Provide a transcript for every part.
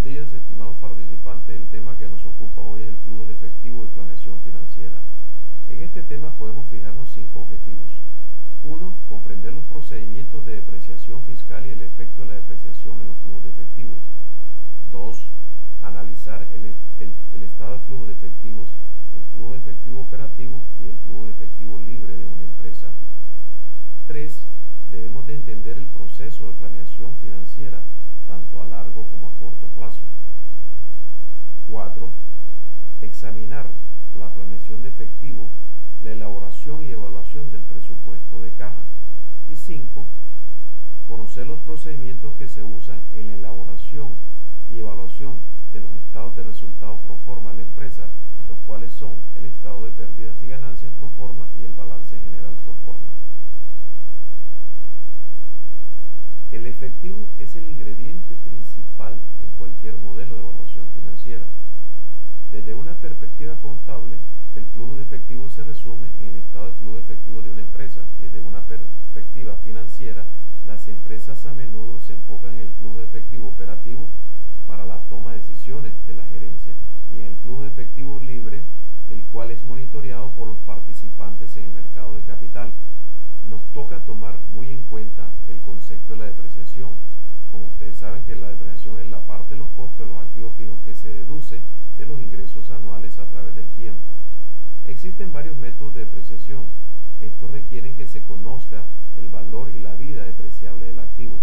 buenos días, estimados participantes. El tema que nos ocupa hoy es el flujo de efectivo y planeación financiera. En este tema podemos fijarnos 5 objetivos. 1. Comprender los procedimientos de depreciación fiscal y el efecto de la depreciación en los flujos de efectivo. 2. Analizar el estado de flujo de efectivos, el flujo de efectivo operativo y el flujo de efectivo libre de una empresa. 3. Debemos de entender el proceso de planeación financiera, tanto a largo como a corto plazo. 4. Examinar la planeación de efectivo, la elaboración y evaluación del presupuesto de caja. Y 5. Conocer los procedimientos que se usan en la elaboración y evaluación de los estados de resultados pro forma de la empresa, los cuales son el estado de pérdidas y ganancias pro forma y el balance general pro forma. El efectivo es el ingrediente principal en cualquier modelo de evaluación financiera. Desde una perspectiva contable, el flujo de efectivo se resume en el estado de flujo de efectivo de una empresa, y desde una perspectiva financiera, las empresas a menudo se enfocan en el flujo de efectivo operativo para la toma de decisiones de la gerencia y en el flujo de efectivo libre, el cual es monitoreado por los participantes en el mercado de capital. Nos toca tomar muy en cuenta el concepto de la depreciación. Como ustedes saben que la depreciación es la parte de los costos de los activos fijos que se deduce de los ingresos anuales a través del tiempo. Existen varios métodos de depreciación. Estos requieren que se conozca el valor y la vida depreciable del activo.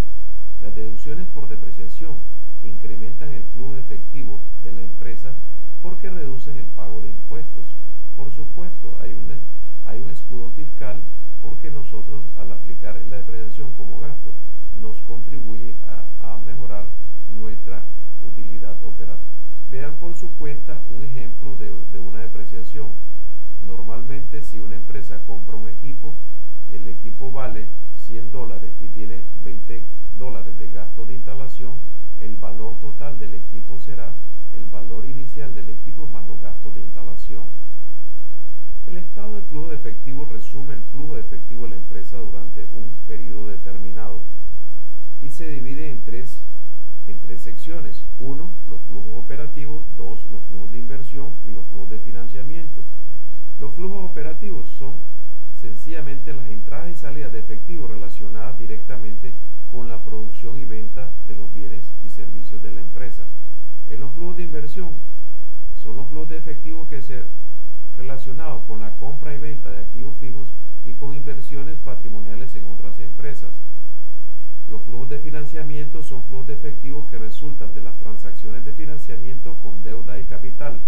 Las deducciones por depreciación incrementan el flujo de efectivo de la empresa porque reducen el pago de impuestos. Por supuesto, hay un escudo fiscal porque nosotros, al aplicar la depreciación como gasto, nos contribuye a mejorar nuestra utilidad operativa. Vean por su cuenta un ejemplo de una depreciación. Normalmente, si una empresa compra un equipo, el equipo vale $100 y tiene $20 de gasto de instalación, el valor total del equipo será el valor inicial del equipo más los gastos de instalación. El estado de flujo de efectivo resume el flujo de efectivo de la empresa durante un periodo determinado y se divide en tres secciones. 1. Los flujos operativos. 2. Los flujos de inversión y los flujos de financiamiento. Los flujos operativos son sencillamente las entradas y salidas de efectivo relacionadas directamente con la producción y venta de los bienes y servicios de la empresa. En los flujos de inversión son los flujos de efectivo que se relacionados con la compra y venta de activos fijos y con inversiones patrimoniales en otras empresas. Los flujos de financiamiento son flujos de efectivo que resultan de las transacciones de financiamiento con deuda y capital.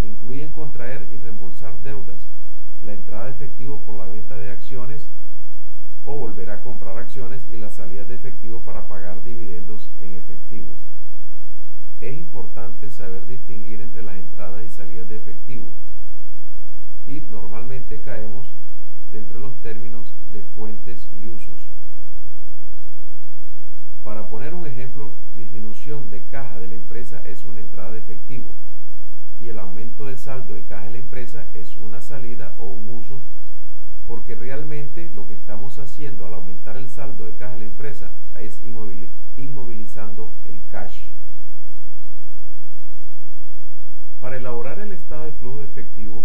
Incluyen contraer y reembolsar deudas, la entrada de efectivo por la venta de acciones o volver a comprar acciones y las salidas de efectivo para pagar dividendos en efectivo. Es importante saber distinguir entre las entradas y salidas de efectivo y normalmente caemos dentro de los términos de fuentes y usos. Para poner un ejemplo, disminución de caja de la empresa es una entrada de efectivo y el aumento del saldo de caja de la empresa es una salida o un uso, porque realmente lo que estamos haciendo al aumentar el saldo de caja de la empresa es inmovilizando el cash. Para elaborar el estado de flujo de efectivo,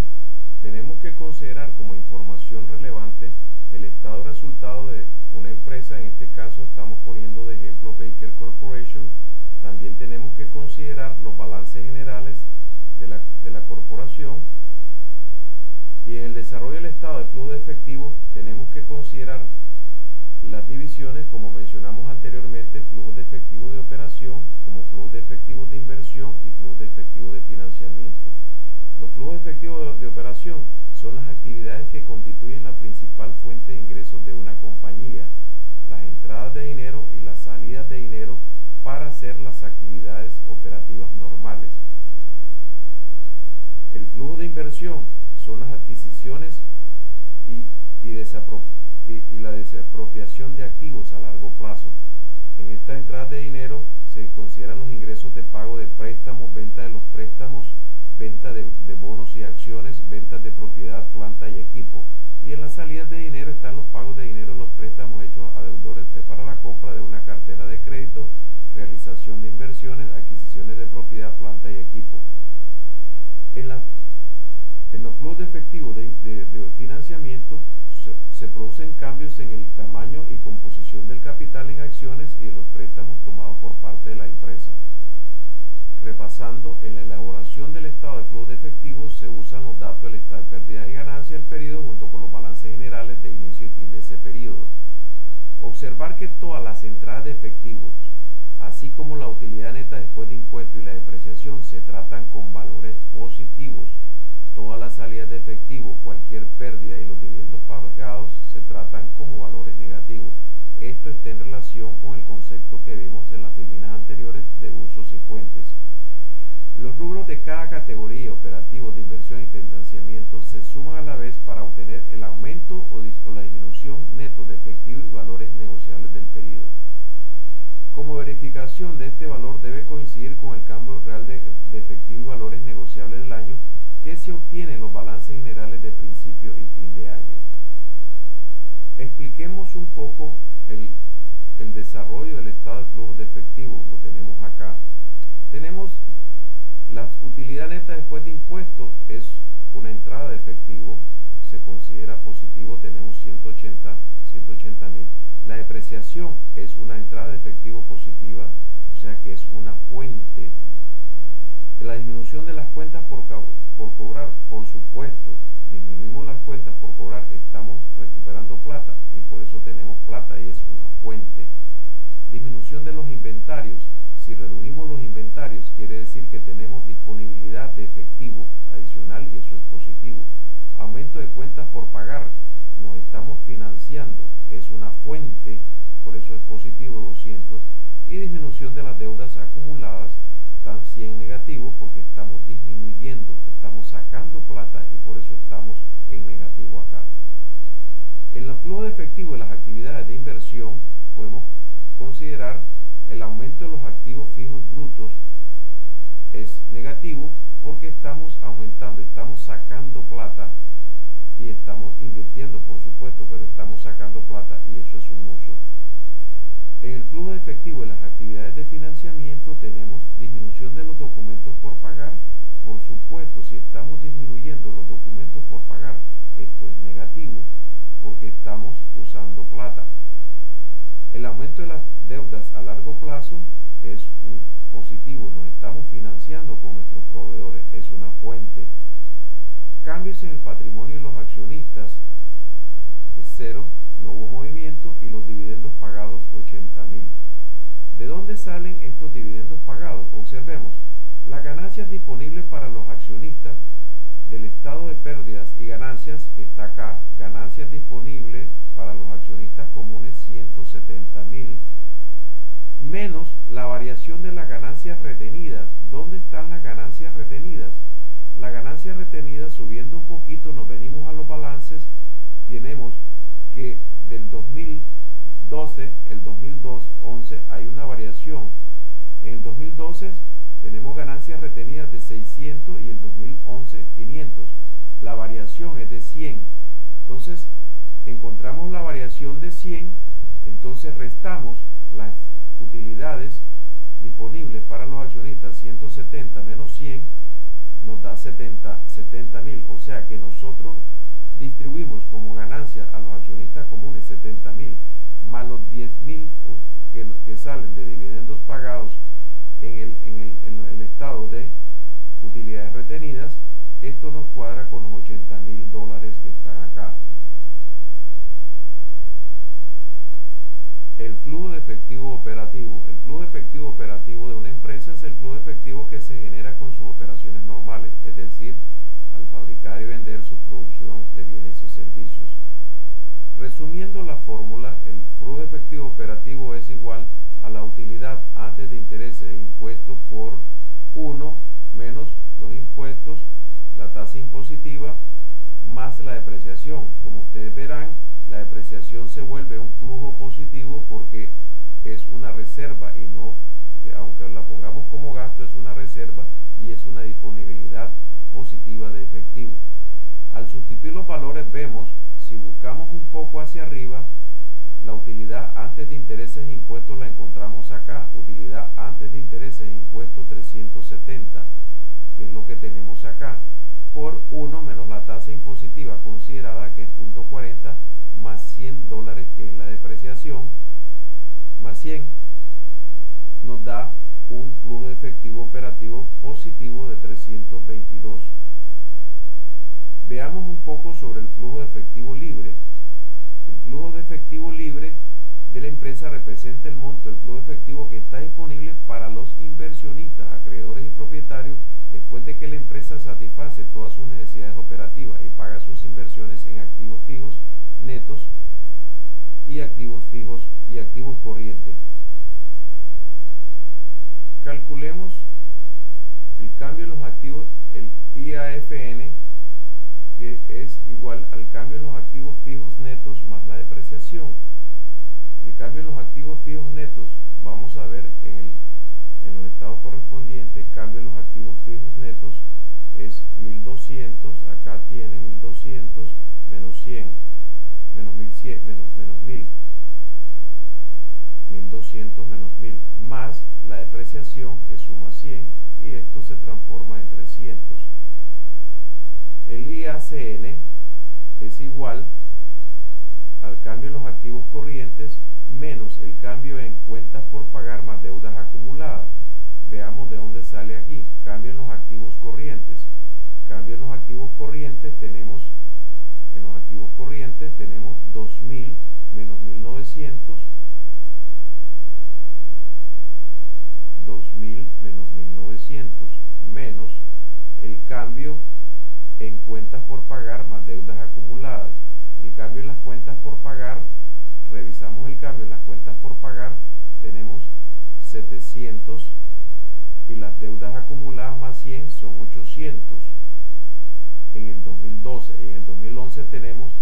tenemos que considerar como información relevante el estado de resultado de una empresa. En este caso estamos poniendo de ejemplo Baker Corporation. También tenemos que considerar los balances generales de la corporación, y en el desarrollo del estado de flujo de efectivo tenemos que considerar las divisiones, como mencionamos anteriormente: flujos de efectivo de operación, como flujos de efectivo de inversión y flujos de efectivo de financiamiento. Los flujos de efectivo de operación son las actividades que constituyen la principal fuente de ingresos de una compañía, las entradas de dinero y las salidas de dinero para hacer las actividades operativas normales. El flujo de inversión son las adquisiciones y la desapropiación de activos a largo plazo. En estas entradas de dinero se consideran los ingresos de pago de préstamos, venta de los préstamos, venta de bonos y acciones, ventas de propiedad, planta y equipo. Y en las salidas de dinero están los pagos de dinero, los préstamos hechos a deudores para la compra de una cartera de crédito, realizar realización de inversiones, adquisiciones de propiedad, planta y equipo. En los flujos de efectivo de financiamiento se producen cambios en el tamaño y composición del capital en acciones y de los préstamos tomados por parte de la empresa. Repasando, en la elaboración del estado de flujos de efectivo se usan los datos del estado de pérdidas y ganancias del periodo junto con los balances generales de inicio y fin de ese periodo. Observar que todas las entradas de efectivos, así como la utilidad neta después de impuestos y la depreciación, se tratan con valores positivos. Todas las salidas de efectivo, cualquier pérdida y los dividendos pagados se tratan como valores negativos. Esto está en relación con el concepto que vimos en las filminas anteriores de usos y fuentes. Los rubros de cada categoría, operativos de inversión y financiamiento, se suman a la vez para obtener el aumento o la disminución neto de efectivo y valores negociables del periodo. Como verificación de este valor debe coincidir con el cambio real de efectivo y valores negociables del año que se obtiene en los balances generales de principio y fin de año. Expliquemos un poco el desarrollo del estado de flujos de efectivo. Lo tenemos acá. Tenemos la utilidad neta después de impuestos, es una entrada de efectivo, se considera positivo, tenemos 180.000. La depreciación es una entrada de efectivo positiva, o sea que es una fuente. La disminución de las cuentas por cobrar, por supuesto, disminuimos las cuentas por cobrar, estamos recuperando plata y por eso tenemos plata y es una fuente. Disminución de los inventarios. Si redujimos los inventarios, quiere decir que tenemos disponibilidad de efectivo adicional y eso es positivo. Aumento de cuentas por pagar, nos estamos financiando, es una fuente, por eso es positivo 200. Y disminución de las deudas acumuladas, están 100 negativos porque estamos disminuyendo, estamos sacando plata y por eso estamos en negativo acá. En los flujos de efectivo de las actividades de inversión podemos considerar el aumento de los activos fijos brutos es negativo porque estamos aumentando, estamos sacando plata y estamos invirtiendo, por supuesto, pero estamos sacando plata y eso es un uso. En el flujo de efectivo de las actividades de financiamiento tenemos disminución de los documentos por pagar. Por supuesto, si estamos disminuyendo los documentos por pagar, esto es negativo porque estamos usando plata. El aumento de las deudas a largo plazo es un positivo, nos estamos financiando con nuestros proveedores, es una fuente. Cambios en el patrimonio de los accionistas, es cero, no hubo movimiento y los dividendos pagados 80.000. ¿De dónde salen estos dividendos pagados? Observemos, las ganancias disponibles para los accionistas del estado de pérdidas y ganancias que está acá, ganancias disponibles para los accionistas comunes 170.000 menos la variación de las ganancias retenidas. ¿Dónde están las ganancias retenidas? Las ganancias retenidas, subiendo un poquito, nos venimos a los balances, tenemos que del 2012, el 2011 hay una variación. En el 2012 tenemos ganancias retenidas de 600 y el 2011 500. La variación es de 100. Entonces encontramos la variación de 100, entonces restamos las utilidades disponibles para los accionistas, 170 menos 100 nos da 70.000, o sea que nosotros distribuimos como ganancia a los accionistas comunes 70.000 más los 10.000 que salen de dividendos pagados en el estado de utilidades retenidas. Esto nos cuadra con los $80.000 que están acá. El flujo de efectivo operativo. El flujo de efectivo operativo de una empresa es el flujo de efectivo que se genera con sus operaciones normales, es decir, al fabricar y vender su producción de bienes y servicios. Resumiendo la fórmula, el flujo de efectivo operativo es igual a la utilidad antes de intereses e impuestos por 1 menos los impuestos, la tasa impositiva, más la depreciación. Como ustedes verán, la depreciación se vuelve un flujo positivo porque es una reserva y no, aunque la pongamos como gasto, es una reserva y es una disponibilidad positiva de efectivo. Al sustituir los valores vemos, si buscamos un poco hacia arriba, la utilidad antes de intereses e impuestos la encontramos acá, utilidad antes intereses e impuestos 370, que es lo que tenemos acá, por 1 menos la tasa impositiva considerada, que es 0.40, más $100, que es la depreciación, más 100, nos da un flujo de efectivo operativo positivo de 322. Veamos un poco sobre el flujo de efectivo libre. El flujo de efectivo libre de la empresa representa el monto del flujo efectivo que está disponible para los inversionistas, acreedores y propietarios después de que la empresa satisface todas sus necesidades operativas y paga sus inversiones en activos fijos netos y activos fijos y activos corrientes. Calculemos el cambio en los activos, el IAFN, que es igual al cambio en los activos fijos netos más la depreciación. El cambio en los activos fijos netos, vamos a ver en los estados correspondientes, cambio en los activos fijos netos es 1200, acá tiene 1200 menos 100, menos 1100, menos 1000, 1200 menos 1000, más la depreciación, que suma 100, y esto se transforma en 300. El IACN es igual al cambio en los activos corrientes menos el cambio en cuentas por pagar más deudas acumuladas. Veamos de dónde sale aquí. Cambio en los activos corrientes. Cambio en los activos corrientes tenemos, en los activos corrientes tenemos 2000 menos 1900, 2000 menos 1900, menos el cambio en cuentas por pagar más deudas acumuladas. El cambio en las cuentas por pagar, revisamos el cambio en las cuentas por pagar, tenemos 700 y las deudas acumuladas más 100 son 800 en el 2012, y en el 2011 tenemos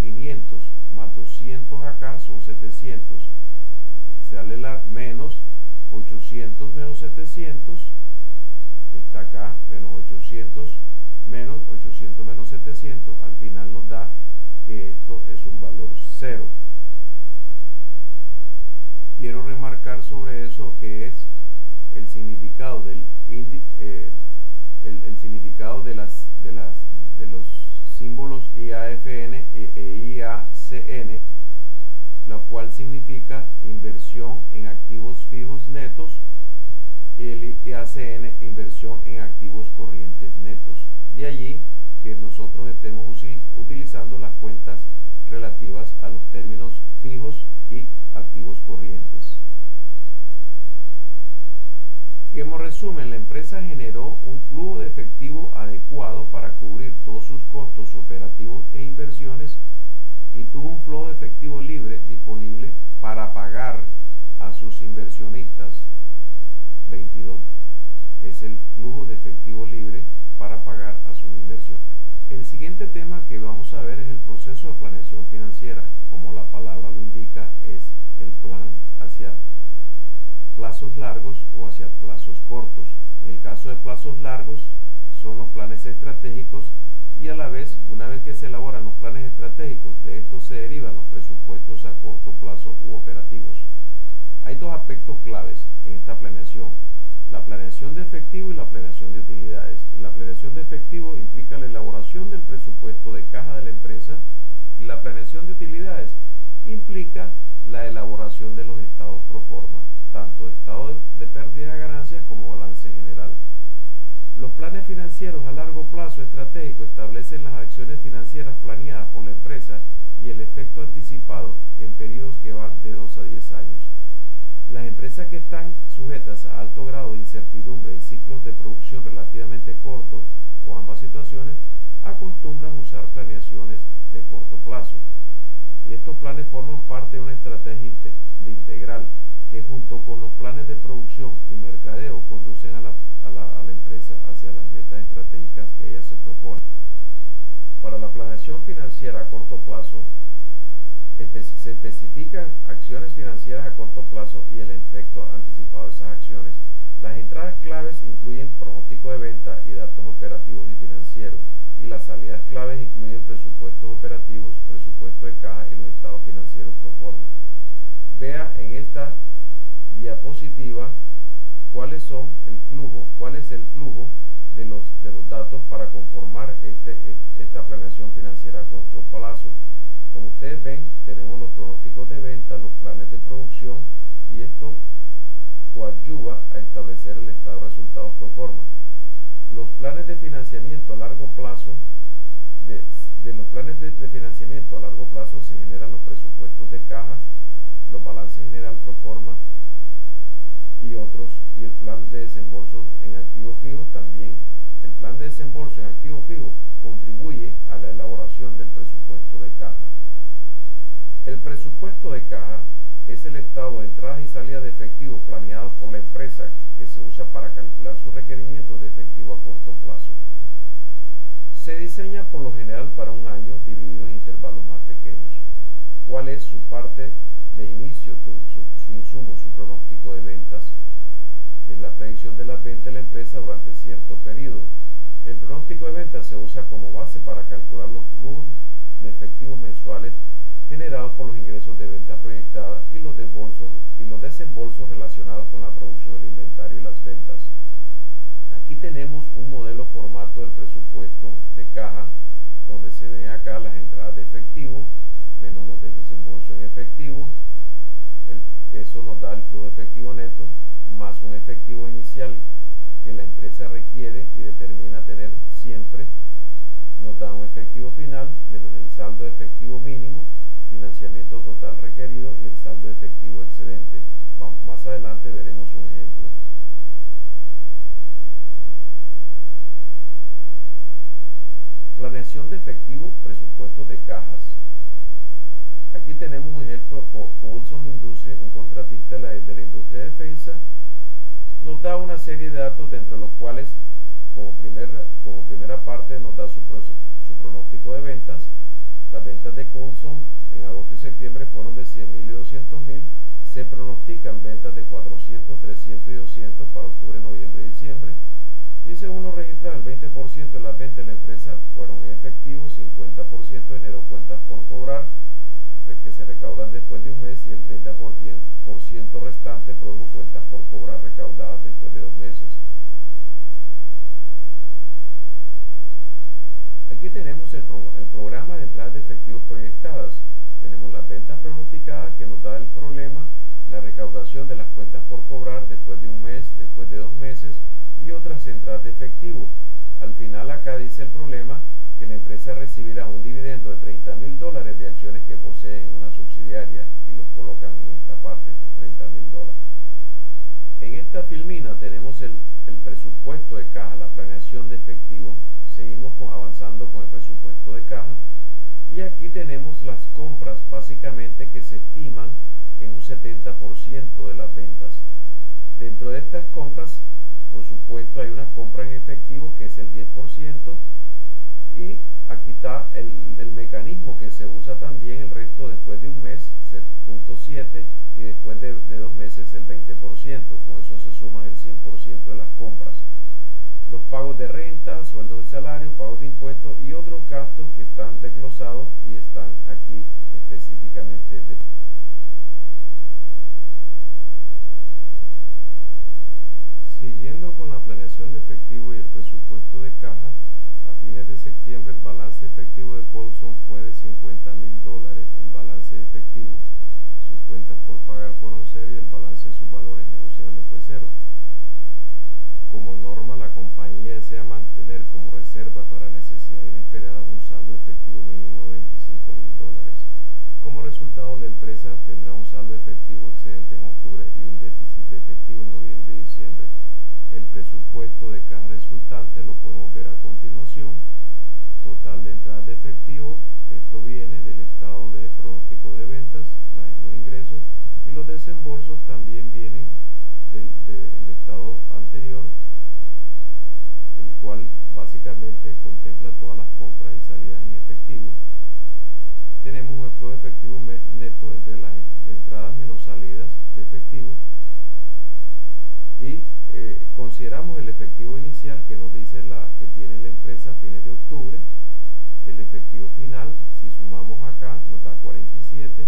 500 más 200 acá son 700, sale la menos 800 menos 700, está acá, menos 800 menos 700, al final nos da que esto es un valor 0. Quiero remarcar sobre eso que es el significado del el significado de los símbolos IAFN e IACN, lo cual significa inversión en activos fijos netos, y el IACN inversión en activos corrientes netos. De allí que nosotros estemos utilizando las cuentas relativas a los términos fijos y activos corrientes. Como resumen, la empresa generó un flujo de efectivo adecuado para cubrir todos sus costos operativos e inversiones y tuvo un flujo de efectivo libre disponible para pagar a sus inversionistas. 22 es el flujo de efectivo libre para pagar a sus inversiones. El siguiente tema que vamos a ver es el proceso de planeación financiera. Como la palabra lo indica, es el plan hacia plazos largos o hacia plazos cortos. En el caso de plazos largos son los planes estratégicos, y a la vez, una vez que se elaboran los planes estratégicos, de estos se derivan los presupuestos a corto plazo u operativos. Hay dos aspectos claves en esta planeación: la planeación de efectivo y la planeación de utilidades. La planeación de efectivo implica la elaboración del presupuesto de caja de la empresa, y la planeación de utilidades implica la elaboración de los estados pro forma, tanto estado de pérdida de ganancias como balance general. Los planes financieros a largo plazo estratégico establecen las acciones financieras planeadas por la empresa y el efecto anticipado en periodos que van de 2 a 10 años. Las empresas que están sujetas a alto grado de incertidumbre y ciclos de producción relativamente cortos, o ambas situaciones, acostumbran usar planeaciones de corto plazo. Y estos planes forman parte de una estrategia integral que, junto con los planes de producción y mercadeo, conducen a la empresa hacia las metas estratégicas que ella se propone. Para la planeación financiera a corto plazo, se especifican acciones financieras a corto plazo y el efecto anticipado de esas acciones. Las entradas claves incluyen pronóstico de venta y datos operativos y financieros, y las salidas claves incluyen presupuestos operativos, presupuesto de caja y los estados financieros pro forma. Vea en esta diapositiva cuáles cuál es el flujo de los datos para conformar esta planeación financiera a corto plazo. Como ustedes ven, tenemos los pronósticos de venta, los planes de producción, y esto coadyuva a establecer el estado de resultados pro forma. Los planes de financiamiento a largo plazo, de los planes de financiamiento a largo plazo se generan los presupuestos de caja, los balances general pro forma y otros, y el plan de desembolso en activos fijos también. El plan de desembolso en activos fijos contribuye a la elaboración del presupuesto de caja. El presupuesto de caja es el estado de entradas y salidas de efectivo planeados por la empresa, que se usa para calcular sus requerimientos de efectivo a corto plazo. Se diseña por lo general para un año, dividido en intervalos más pequeños. ¿Cuál es su parte de inicio, su insumo, su pronóstico de ventas? Es la predicción de las ventas de la empresa durante cierto periodo. El pronóstico de ventas se usa como base para calcular los flujos de efectivos mensuales generados por los ingresos de venta proyectada y los desembolsos relacionados con la producción del inventario y las ventas. Aquí tenemos un modelo formato del presupuesto de caja, donde se ven acá las entradas de efectivo menos los de desembolso en efectivo. Eso nos da el flujo de efectivo neto más un efectivo inicial que la empresa requiere y determina tener siempre. Nos da un efectivo final menos el saldo de efectivo mínimo, financiamiento total requerido y el saldo de efectivo excedente. Más adelante veremos un ejemplo. Planeación de efectivo, presupuestos de cajas. Aquí tenemos un ejemplo. Coulson Industries, un contratista de la industria de defensa, nos da una serie de datos, dentro de los cuales como primera parte nos da su pronóstico de ventas. Las ventas de Coulson en agosto y septiembre fueron de 100.000 y 200.000. Se pronostican ventas de 400, 300 y 200 para octubre, noviembre y diciembre. Y según los registros, el 20% de las ventas de la empresa fueron en efectivo, 50% generó cuentas por cobrar, que se recaudan después de un mes, y el 30% restante produjo cuentas por cobrar recaudadas después de 2 meses. Aquí tenemos el programa de entradas de efectivo proyectadas. Tenemos las ventas pronosticadas, que nos da el problema, la recaudación de las cuentas por cobrar después de un mes, después de 2 meses, y otras entradas de efectivo. Al final acá dice el problema que la empresa recibirá un dividendo de $30.000 de acciones que posee en una subsidiaria, y los colocan en esta parte, estos $30.000. En esta filmina tenemos el presupuesto de caja, la planeación de efectivo. Seguimos avanzando con el presupuesto de caja, y aquí tenemos las compras básicamente que se estiman en un 70% de las ventas. Dentro de estas compras, por supuesto, hay una compra en efectivo que es el 10%, y aquí está el mecanismo que se usa también, el resto después de un mes, 0.7, y después de 2 meses el 20%. Con eso se suman el 100% de las compras. Los pagos de renta, sueldos de salario, pagos de impuestos y otros gastos que están desglosados y están aquí específicamente. Siguiendo con la planeación de efectivo y el presupuesto de caja, a fines de septiembre el balance efectivo de Coulson fue de $50.000. El balance efectivo, sus cuentas por pagar fueron 0 y el balance de sus valores negociables fue 0. Como norma, la compañía desea mantener como reserva para necesidad inesperada un saldo efectivo mínimo de $25.000. Como resultado, la empresa tendrá un saldo efectivo excedente en octubre y un déficit de efectivo en noviembre y diciembre. El presupuesto de caja resultante lo podemos ver a continuación. Total de entradas de efectivo, esto viene del estado de pronóstico de ventas, los ingresos, y los desembolsos también vienen del estado anterior, el cual básicamente contempla todas las compras y salidas en efectivo. Tenemos un flujo de efectivo neto entre las entradas menos salidas de efectivo, y consideramos el efectivo inicial que nos dice que tiene la empresa a fines de octubre. El efectivo final, si sumamos acá, nos da 47,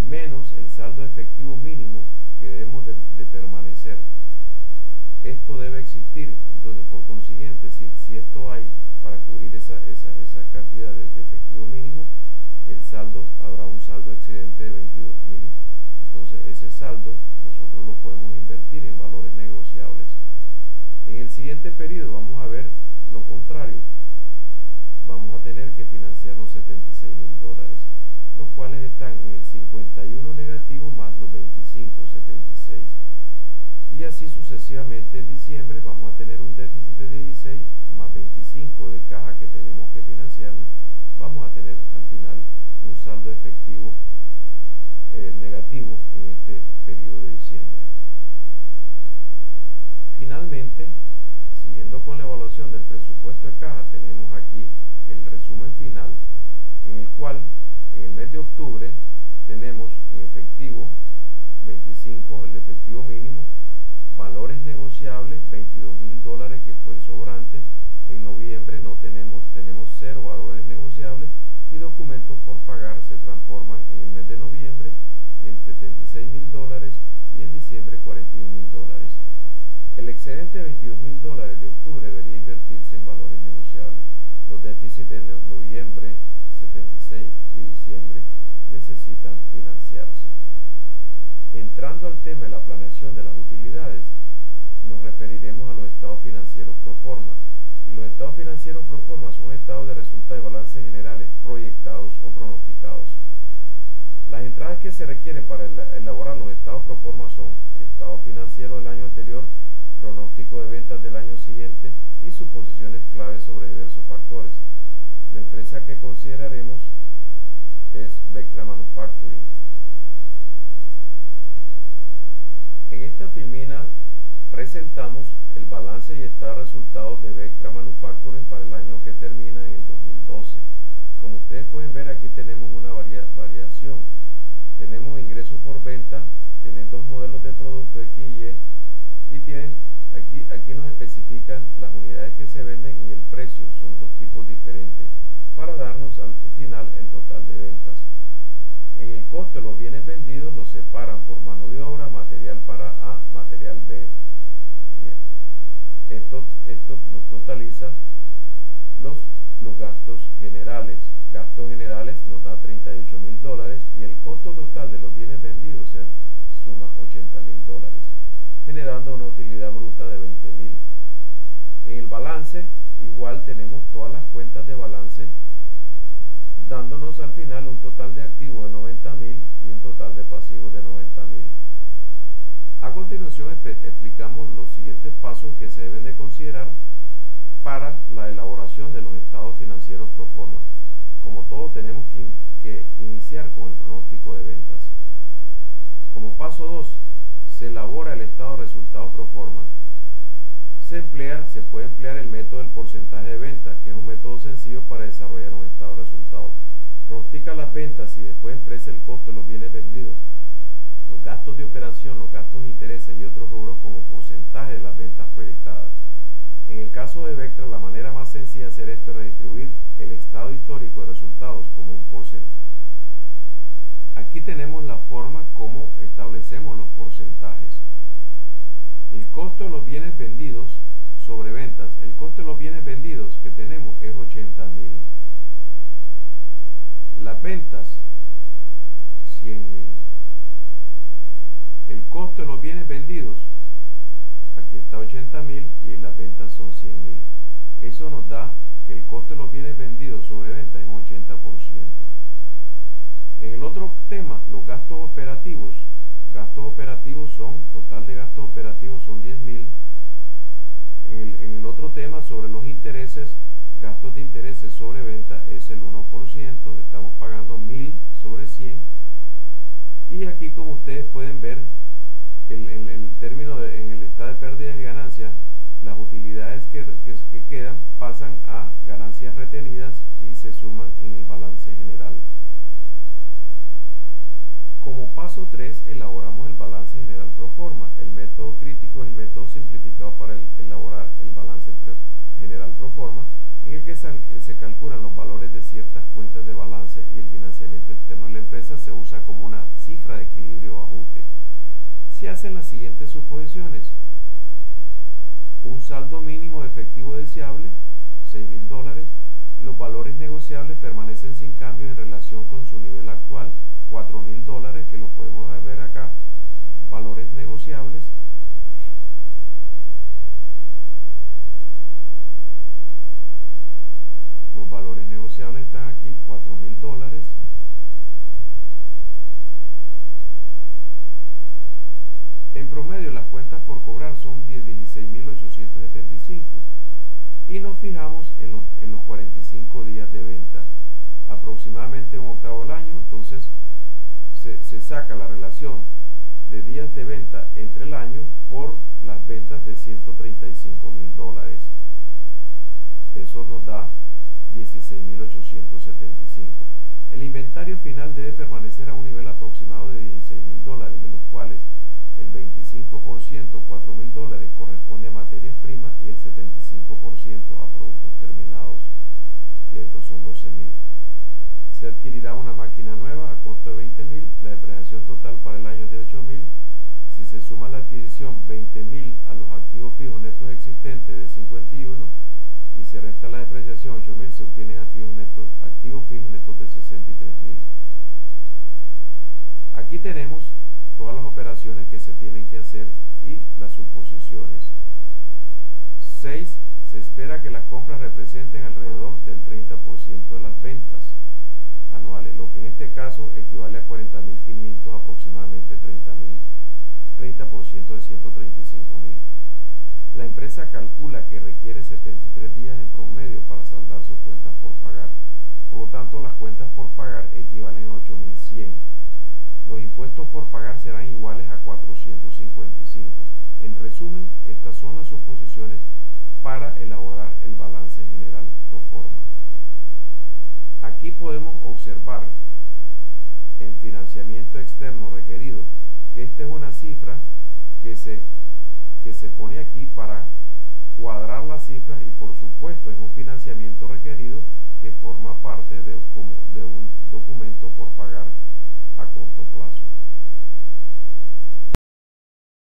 menos el saldo efectivo mínimo que debemos de permanecer. esto debe existir. Entonces, por consiguiente, si esto hay para cubrir esa cantidad de efectivo mínimo, el saldo, habrá un saldo excedente de 22.000. Entonces, ese saldo nosotros lo podemos invertir en valores negociables. En el siguiente periodo vamos a ver lo contrario. Vamos a tener que financiar los $76.000, los cuales están en el 51 negativo más los 25, 76. Y así sucesivamente. En diciembre vamos a tener un déficit de 16 más 25 de caja que tenemos que financiarnos. Vamos a tener al final un saldo efectivo negativo en este periodo de diciembre. Finalmente, siguiendo con la evaluación del presupuesto de caja, tenemos aquí el resumen final, en el cual en el mes de octubre tenemos en efectivo 25, el efectivo mínimo, valores negociables $22.000 que fue el sobrante. En noviembre no tenemos 0 valores negociables, y documentos por pagar se transforman en el mes de noviembre en $76.000 y en diciembre $41.000. El excedente de $22.000 de octubre debería invertirse en valores negociables. Los déficits de noviembre, 76, y diciembre necesitan financiarse. Entrando al tema de la planeación de las utilidades, nos referiremos a los estados financieros pro forma. Y los estados financieros pro forma son estados de resultados y balances generales proyectados o pronosticados. Las entradas que se requieren para elaborar los estados pro forma son estado financiero del año anterior, pronóstico de ventas del año siguiente y suposiciones claves sobre diversos factores. La empresa que consideraremos es Vectra Manufacturing. En esta filmina presentamos el balance y estado de resultados de Vectra Manufacturing para el año que termina en el 2012. Como ustedes pueden ver, aquí tenemos una variación. Tenemos ingresos por venta, tienen dos modelos de producto X y Y, y tienen aquí nos especifican las unidades que se venden y el precio. Son dos tipos diferentes para darnos al final el total de ventas. En el costo de los bienes vendidos los separan por mano de obra, material para A, material B. Esto nos totaliza los gastos generales. Gastos generales nos da $38.000 y el costo total de los bienes vendidos se suma $80.000, generando una utilidad bruta de $20.000. En el balance igual tenemos todas las cuentas de balance, dándonos al final un total de activos de $90.000 y un total de pasivos de $90.000. A continuación explicamos los siguientes pasos que se deben de considerar para la elaboración de los estados financieros pro forma. Como todo, tenemos que iniciar con el pronóstico de ventas. Como paso 2, se elabora el estado de resultados pro forma. Se puede emplear el método del porcentaje de ventas, que es un método sencillo para desarrollar un estado de resultados. Pronostica las ventas y después expresa el costo de los bienes vendidos, los gastos de operación, los gastos de intereses y otros rubros como porcentaje de las ventas proyectadas. En el caso de Vectra, la manera más sencilla de hacer esto es redistribuir el estado histórico de resultados como un porcentaje. Aquí tenemos la forma como establecemos los porcentajes. El costo de los bienes vendidos sobre ventas. El costo de los bienes vendidos que tenemos es $80.000. Las ventas, $100.000. El costo de los bienes vendidos, aquí está $80.000 y las ventas son $100.000. Eso nos da que el costo de los bienes vendidos sobre ventas es un 80%. En el otro tema, los gastos operativos. Total de gastos operativos son $10.000. En el otro tema, sobre los intereses, gastos de intereses sobre venta es el 1%, estamos pagando 1.000 sobre 100. Y aquí, como ustedes pueden ver, en el estado de pérdidas y ganancias, las utilidades que quedan pasan a ganancias retenidas y se suman en el balance general. Como paso 3, elaboramos el balance general pro forma. El método crítico es el método simplificado para elaborar el balance general pro forma, en el que se calculan los valores de ciertas cuentas de balance y el financiamiento externo de la empresa se usa como una cifra de equilibrio o ajuste. Se hacen las siguientes suposiciones. saldo mínimo de efectivo deseable, $6.000. Los valores negociables permanecen sin cambio en relación con su nivel actual, $4.000, que lo podemos ver acá. Valores negociables. Los valores negociables están aquí, $4.000. En promedio las cuentas por cobrar son 16.875 y nos fijamos en los 45 días de venta, aproximadamente un octavo del año. Entonces se saca la relación de días de venta entre el año por las ventas de $135.000. Eso nos da 16.875. El inventario final debe permanecer a un nivel aproximado de $16.000, de los cuales el 25%, $4.000, corresponde a materias primas y el 75% a productos terminados, que estos son $12.000. Se adquirirá una máquina nueva a costo de $20.000. La depreciación total para el año es de $8.000. Si se suma la adquisición $20.000 a los activos fijos netos existentes de 51 y se resta la depreciación $8.000, se obtienen activos fijos netos de $63.000. Aquí tenemos todas las operaciones que se tienen que hacer y las suposiciones. 6. Se espera que las compras representen alrededor del 30% de las ventas anuales, lo que en este caso equivale a 40.500, aproximadamente 30% de 135.000. La empresa calcula que requiere 73 días en promedio para saldar sus cuentas por pagar. Por lo tanto, las cuentas por pagar equivalen a 8.100. Los impuestos por pagar serán iguales a 455. En resumen, estas son las suposiciones para elaborar el balance general pro forma. Aquí podemos observar en financiamiento externo requerido que esta es una cifra que se pone aquí para cuadrar las cifras, y por supuesto es un financiamiento requerido que forma parte de un documento por pagar a corto plazo.